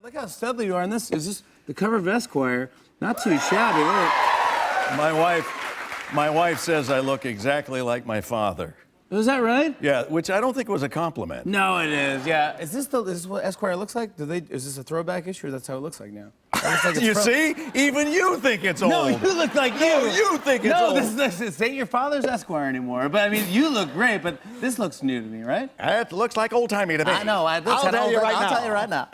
Look how studly you are on this. Is this the cover of Esquire? Not too shabby. My wife says I look exactly like my father. Is that right? Yeah, which I don't think was a compliment. No, it is. Yeah. Is this what Esquire looks like? Is this a throwback issue? Or that's how it looks like now. It looks like it's You see? Even you think it's old. No, you look like you. No, you think it's old. No, this ain't your father's Esquire anymore. But I mean, you look great, but this looks new to me, right? It looks like old-timey to me. I know. I'll tell you right now.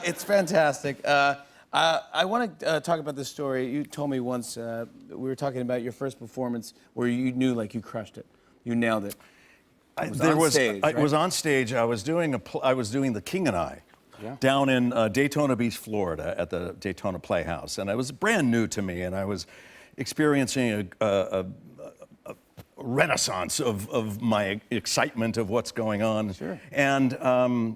It's fantastic. I want to talk about this story. You told me once, we were talking about your first performance where you knew like you crushed it. You nailed it. It was on stage. I was doing The King and I down in Daytona Beach, Florida at the Daytona Playhouse. And it was brand new to me, and I was experiencing a renaissance of my excitement of what's going on. Sure. And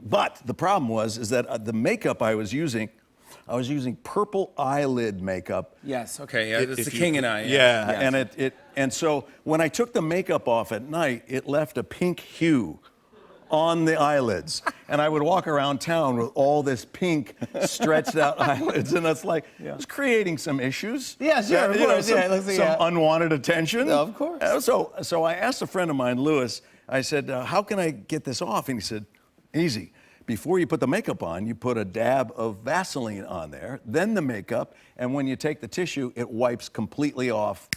but the problem was that the makeup I was using purple eyelid makeup. Yes. Okay. Yeah. It's The King and I. Yeah. Yes. And so when I took the makeup off at night, it left a pink hue on the eyelids, and I would walk around town with all this pink stretched out eyelids, and it's like it's creating some issues. Yeah, sure. Of course. Some unwanted attention. Of course. So I asked a friend of mine, Lewis. I said, "How can I get this off?" And he said, "Easy. Before you put the makeup on, you put a dab of Vaseline on there, then the makeup, and when you take the tissue, it wipes completely off.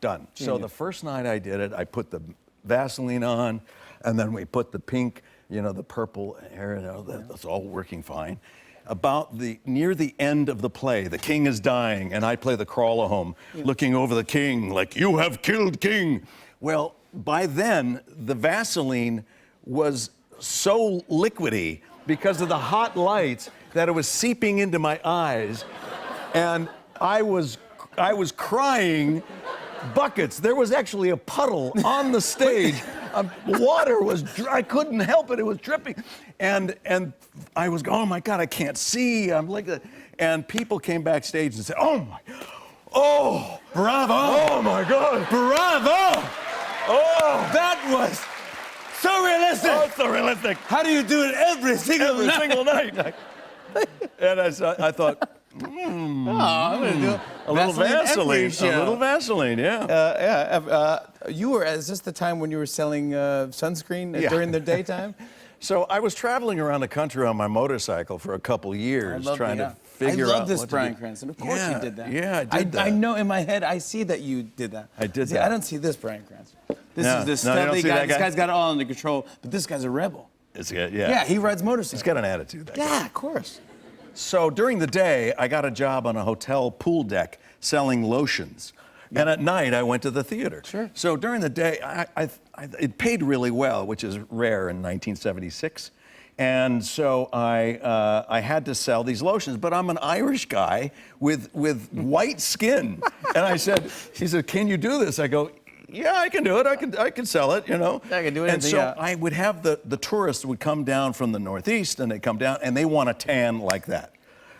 Done." So the first night I did it, I put the Vaseline on, and then we put the pink, the purple hair, that's all working fine. About near the end of the play, the king is dying, and I play the crawl-a-home, looking over the king like, "You have killed king." Well, by then, the Vaseline was so liquidy because of the hot lights that it was seeping into my eyes, and I was crying buckets. There was actually a puddle on the stage. Water was I couldn't help it. It was dripping, and I was going, "Oh my God, I can't see." I'm like that, and people came backstage and said, "Oh, bravo! Oh my God, bravo! Oh, that was so realistic." Oh, so realistic. How do you do it every single night? And I thought, I'm gonna do a little Vaseline. A little Vaseline, yeah. Is this the time when you were selling sunscreen during the daytime? So I was traveling around the country on my motorcycle for a couple years trying to figure out. I love this, Bryan Cranston. Of course you did that. Yeah, I did that. I know in my head, I see that you did that. I did that. I don't see this Bryan Cranston. This is this No, studly guy. This guy's got it all under control, but this guy's a rebel. Yeah, he rides motorcycles. He's got an attitude. Yeah, of course. So during the day, I got a job on a hotel pool deck selling lotions. And at night, I went to the theater. Sure. So during the day, it paid really well, which is rare in 1976. And so I had to sell these lotions, but I'm an Irish guy with white skin. And he said, "Can you do this?" I go, "Yeah, I can do it. I can sell it, I can do it." And so I would have the tourists would come down from the Northeast, and they come down, and they want a tan like that.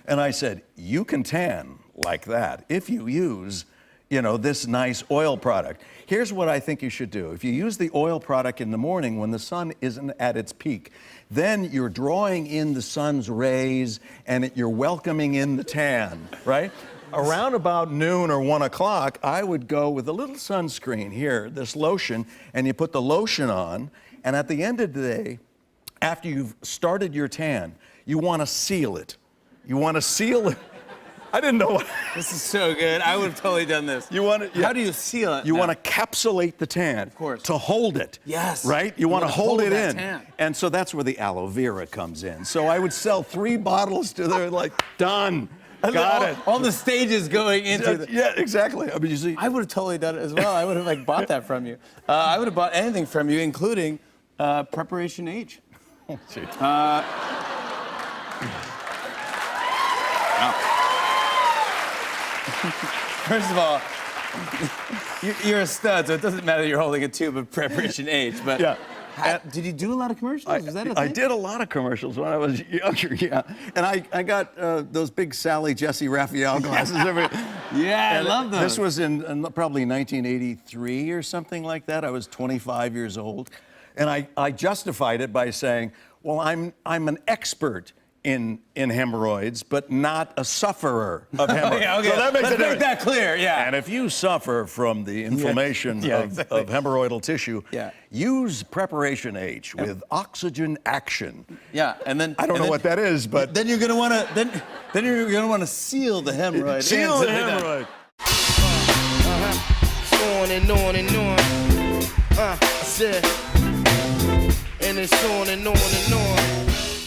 And I said, "You can tan like that if you use, this nice oil product. Here's what I think you should do. If you use the oil product in the morning when the sun isn't at its peak, then you're drawing in the sun's rays, and you're welcoming in the tan, right?" Around about noon or 1 o'clock, I would go with a little sunscreen here, this lotion, and you put the lotion on, and at the end of the day, after you've started your tan, you want to seal it. You want to seal it. I didn't know what. This is so good. I would have totally done this. How do you seal it? You want to capsulate the tan. Of course. To hold it. Yes. Right? You want to hold it in. Tan. And so that's where the aloe vera comes in. So I would sell 3 bottles to them, like, done. Got it. All the stages going into Yeah, exactly. I mean, you see. I would have totally done it as well. I would have bought that from you. I would have bought anything from you, including Preparation H. Oh, gee. First of all, you're a stud, so it doesn't matter that you're holding a tube of Preparation H. But yeah. Did you do a lot of commercials? Was that a thing? I did a lot of commercials when I was younger, yeah. And I got those big Sally Jesse Raphael glasses. Yeah, I love those. This was in probably 1983 or something like that. I was 25 years old. And I justified it by saying, well, I'm an expert in hemorrhoids, but not a sufferer of hemorrhoids. Yeah, okay. So that makes Let's a make difference. that clear, yeah. And if you suffer from the inflammation Yeah, of, exactly. of hemorrhoidal tissue, Yeah. use Preparation H with oxygen action. Yeah, and then I don't know what that is, but then you're gonna want to then you're gonna want to seal the hemorrhoid. seal the instantly. hemorrhoid. On and on and on. I said, and it's on and on and on.